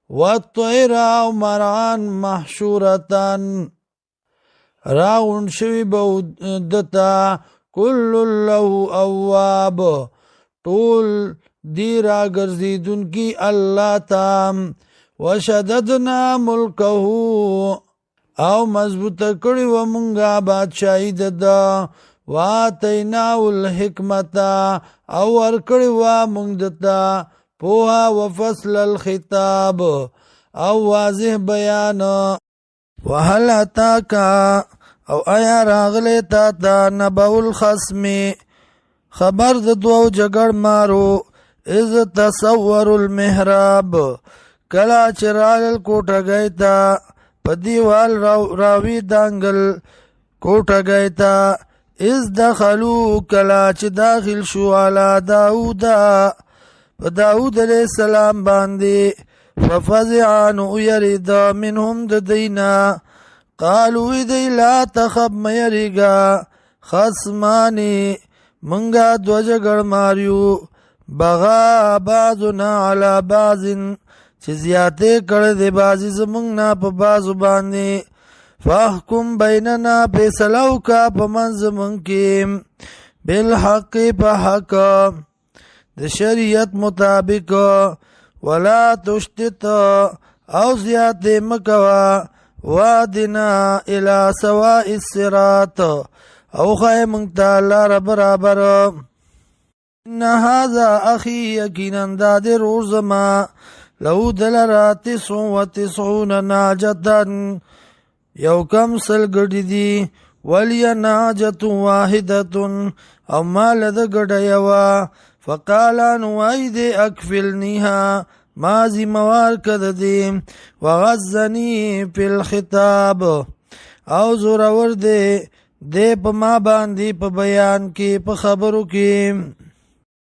والطير او مرعان محشورتان راغون شوی بودتا کل له اواب طول دی را گرزیدون کی اللہ تام وشددنا ملکه او مضبوط کړی و مونږه بادشاہی دده واتیناه الحکمتا او ورکړی و مونږ دته پوها وفصل الخطاب او واضح بیان وهل اتاکا او آیا راغلی تا تا نبأ الخصم خبر د دوو جګړ مارو اذ تصور المحراب کلا چرال کوټه گئی تا پدیوال راوی دانگل کوټه گئی تا اذ دخلو کلا چ داخل شو علی داودا داود علیہ السلام باندې ففزعنو يرد منهم ددینا قالوا دی لا تخب میریگا خصمانی منگا دو جگڑ ماریو بغا بعضنا علی بعض چه زیاده کرده بازی زمونگنا پا بازو باندی فاحکم بیننا پیسلو کا پا منز منکیم بالحق پا حق د شریعت مطابق ولا تشتت او زیاده مکوا وادنا الى سواء الصراط او خای منگتا لار برابر ان هذا اخی یقینا داد روزما لو دلرا 99 ناجتن یو کم سل گڑی دی ولی ناجت واحدتن او مال د گڑ یوا فقالا نوائی دے اکفلنیها مازی موار کد دی وغزنی فی الخطاب او زورور دے پا ما باندی پا بیان کی پا خبرو کی